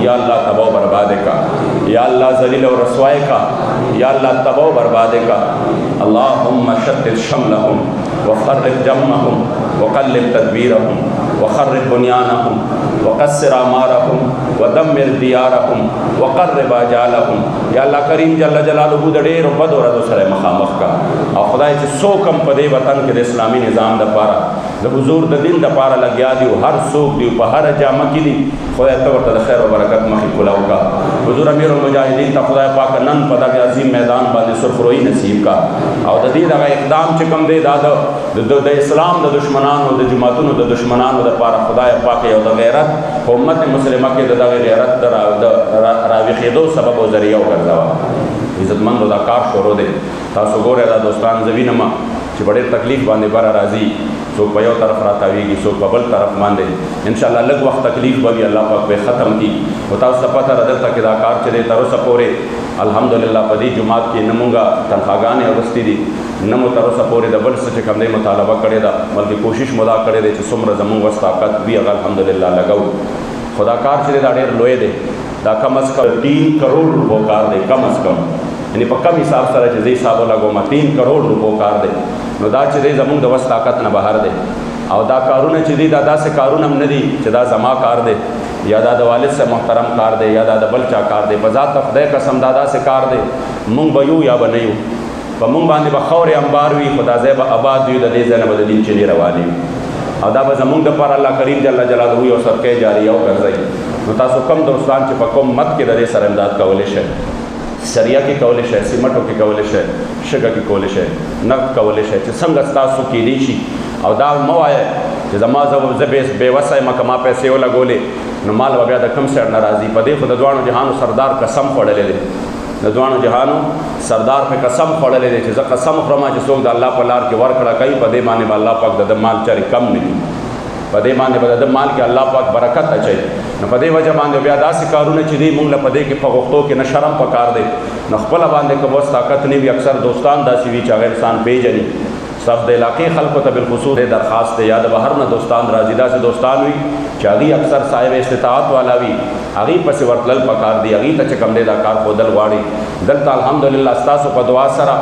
یا الله تباہ و برباد کا یا اللہ ذلیل و رسوائی کا یا اللہ تباہ و برباد کا اللہم شتت شملہم وفرق جمعہم وقلب تدبیرہم وخرب بنیانہم وقصر اعمارہم ودمر دیارهم وقرب آجالهم. یا الله کریم جل جلاله د ډېرو بدو ورځو سره مخامخ کا او خدای چې څوک هم په دې وطن کې د اسلامي نظام دپاره د حضور د دین دپاره لګیا دي او هر څوک دي په هره جامه کې دي خدای ته ورته د خیر او برکت مخې کولاو کا. حضور امیر المجاهدین ته خدای پاک نن په دغه عظیم میدان باندې سرخرویي نصیب کا او د دې دغه اقدام چې کوم دی دا د اسلام د دشمنانو د جماعتونو د دشمنانو دپاره خدای پاک یو د غیرت په امت مسلمه کې د دغه غیرت د راویښېدو سبب او ذریعه وګرځوه. عزتمندو دا کار شروع دی. تاسو ګورئ دا دوستان زه وینم چې په ډېر تکلیف باندې بره راځي، څوک په یو طرف راتاویږي، څوک په بل طرف باندې. انشاءالله لږ وخت تکلیف به وي، الله پاک به ختم کړي. خو تاسو ته پته ده دلته کې دا کار چې دی تر اوسه پورې الحمدلله په دې جومات کې نه مونږه تنخواګانې اخیستې دي، نه مو تر اوسه پورې د بل څه چې کوم دی مطالبه کړې ده، بلکې کوشش مو دا کړې دی چې څومره زمونږ وس طاقت وي هغه الحمدلله لګوو. خو دا کار چې دی دا ډېر لوی دی. دا کم از کم 3 کروڑ روپو کار دی، کم از کم، یعنی په کم حساب سره چې زه حساب ولګوم 3 کروڑ روپو کار دی. نو دا چې دی زمونږ د وس طاقت نه بهر دی. او دا کارونه چې دي دا داسې کارونه هم نه دي چې دا زما کار دی یا دا د والد صاحب محترم کار دی یا دا د بل چا کار دی. په ذات خدای قسم دا داسې کار دی مونږ به یو یا به نه یو، په مونږ باندې به خاورې انبار وي، خو دا ځای به آباد وي، د دې ځای نه به د دین چینې روانې وي او دا به زمونږ دپاره الله کریم جل جلاله یو صدقې جاریه وګرځوي. نو تاسو کم دوستان چې په کوم مت کې د دې سره امداد کولی شئ، سریه کې کولی شئ، سیمټو کې کولی شئ، شګه کې کولی شئ، نقد کولی شئ، چې څنګه ستاسو کېدی شي. او دا مه وایه چې زما زه بې وسه یم که ما پیسې ولګولې نو مال به بیا د کوم سایډ نه راځي. په دې خو د دواړو جهانو سردار قسم خوړلی دی، د دواړو جهانو سردار په قسم خوړلی دی چې زه قسم خورم چې څوک د الله په لار کې ورکړه کوي په دې باندې به الله پاک د ده مال چارې کم نه کړي، په دې باندې به د ده مال کې الله پاک برکت اچوي. نو په دې وجه باندې بیا داسې کارونه چې دي مونږ له په دې کې په غوښتو کې نه شرم پکار دی، نو خپله باندې که بس طاقت نه وي. اکثر دوستان داسې وي چې هغه انسان پیژني. صاحب د علاقې خلکو ته بالخصوص درخواست دی یا د بهر نه دوستان راځي، داسې دوستان وي چې هغوی اکثر صاحب استطاعت والا وي، هغوی پسې ورتلل پکار دي، هغوی ته چې کوم دی دا کار ښودل غواړي. دلته الحمدلله ستاسو په دعا سره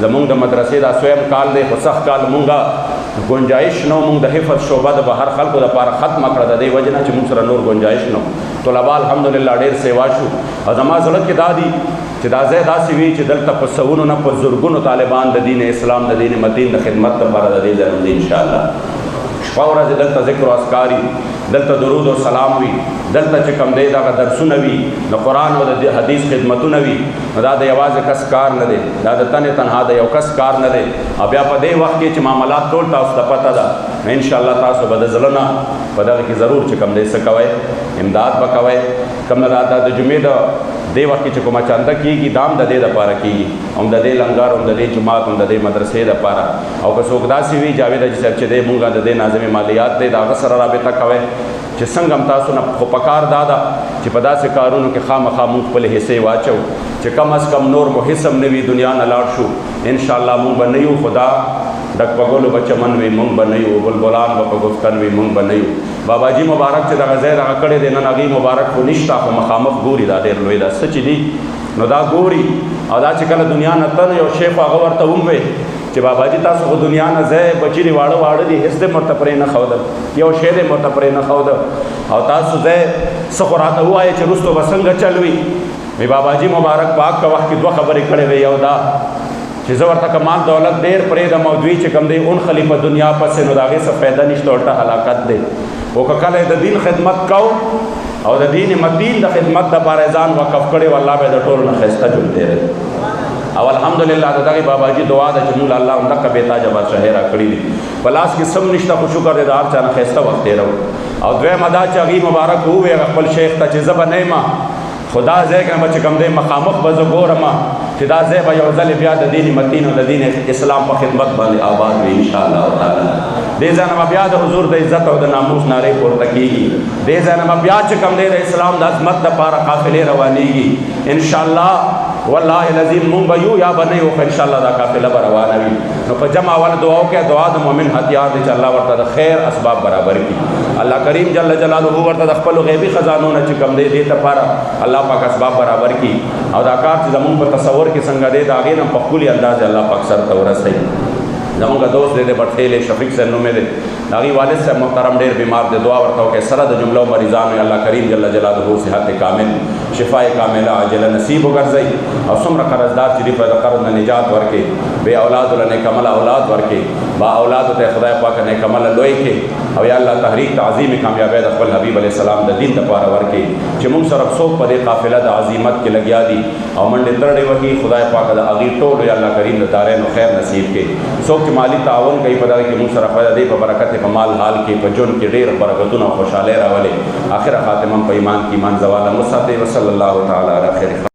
زمونږ د مدرسې دا سویم کال دی، خو سخت کال مونږه گنجائش نو، مونږ د حفظ شعبه د بهر خلکو دپاره ختمه کړه د دې وجې نه چې مونږ سره نور گنجائش نو. طلبا الحمدلله ډېر سیوا شو او زما زړه کې دا دي چې دا ځای داسې وي چې دلته په سوونو نه په زرګونو طالبان د دین اسلام د دین متین د خدمت لپاره د دې ځای نه دي انشاءالله. شپه ورځ دلته ذکر و اذکار وي، دلته درود و سلام وي، دلته چې کوم دی دغه درسونه وي، د قرآن او د حدیث خدمتونه وي. نو دا د یوازې کس کار نه دی، دا د تنې تنها د یو کس کار نه دی. او بیا په دې وخت کې چې معاملات ټول تاسو ته پته ده، نو انشاءالله تاسو به د زړه نه په دغه کې ضرور چې کوم دی څه کوئ، امداد به کوئ. کوم نه دا د جمعې د دې وخت کې چې کومه چانده کېږي دا هم د دې دپاره کېږي، هم د دې لنګر، هم د دې جومات، هم د دې مدرسې دپاره. او که څوک داسې وي جاوید حاجي صاحب چې دی مونږ د دې ناظم مالیات دی د هغه سره رابطه کوئ چې څنګه هم تاسو نه خو پکار دا ده چې په داسې کارونو کې خامخا مونږ خپلې حصې واچو چې کم از کم نور مو حص هم نه وي، دنیا نه لاړ شو انشاءالله مونږ به نه یو، خدا ډک په ګلو به چمن وي مونږ به نه یو، بلبلان به په ګفتن وي مونږ به نه یو. باباجي مبارک چې دغه ځای دغه کړی دی نن هغې مبارک خو نشته، خو مخامخ ګوري دا ډېر لوی ده څه چې دي نو دا ګوري. او دا چې کله دنیا نه تل یو شیخ هغه ورته وویل چې باباجي تاسو خو دنیا نه ځای بچي دي واړه واړه دي، هېڅ دې مرته پرې نه ښودل، یو شی دې مرته پرې نه ښوده، او تاسو ځای څه خو راته ووایه چې وروسته به څنګه چل وي. وی باباجي مبارک پاک په وخت کې 2 خبرې کړې وې، یو دا چې زه ورته که مال دولت ډېر پرېږدم او دوی چې کوم دی اون خلی په دنیا پسې نو د هغې څه فایده نشته، الټه هلاکت دی. خو که کله د دین خدمت کو او د دین متین د خدمت دپاره ځان وقف کړی و الله به د ټولو نه ښایسته جوړ دی. او الحمدلله د دغې باباجي دعا ده چې موږ الله همدغه بېتاجه بادشاهۍ راکړي دي، په لاس کې سم نشته خو شکر دی د هر چا نه ښایسته وخت تېرو. او دویمه دا چې هغې مبارک وویل خپل شیخ ته چې زه به نه یم، خو دا ځای که به چې کوم دی مخامخ به زه ګورم چې دا ځای به یو ځلې بیا د دین متین او د دین اسلام په خدمت باندې آباد وي انشاءالله تعالی. دې ځای نه به بیا د حضور د عزت او د ناموس نارې پورته کېږي، دې ځای نه به بیا چې کوم دی د اسلام د عظمت دپاره قافلې روانېږي انشاءالله. والله العظیم مونږ به یو یا به نه یو، خو انشاءالله دا قافله به روانه وي. نو په جمع اول دعا وکړئ، دعا د مؤمن هتیار دی چې الله ورته د خیر اسباب برابر کړي. الله کریم جل جلاله ورته د خپلو غیبي خزانو نه چې کوم دی دې دپاره الله پاک اسباب برابر کړي. او دا کار چې زمونږ په تصور کې څنګه دی د هغې نه په ښکلي انداز الله پاک سر ته ورسوي. زمونږ دوست دی د بټخیل شفیق صاحب نوم دی هغې والد صاحب محترم ډېر بیمار دی دعا ورته وکړئ سره د جملو مریضانو الله کریم جل جلاله صحت کامل شفای کامله عاجله نصیب وګرځوي او څومره قرضدار چې دي په د قرض نه نجات ورکړي بې اولادو له نیکمله اولاد ورکړي با اولادو ته خدای پاک نیکمله لوی کړي او یا الله تحریک تعظیم کامیابی د خپل حبیب علیه السلام د دین دپاره ورکړي چې موږ سره څوک په دې قافله د عظیمت کې لګیا دي او منډې ترړې وهي خدای پاک د هغې ټولو یا الله کریم د دارینو خیر نصیب کړي څوک چې مالي تعاون کوي په دغه کې موږ سره خدای دې په برکت په مال حال کې په ژوند کې ډېر برکتونه او خوشحالۍ راولي آخره خاتمه په ایمان کې ایمان زواله وساتئ وصلی الله تعالی علی خیر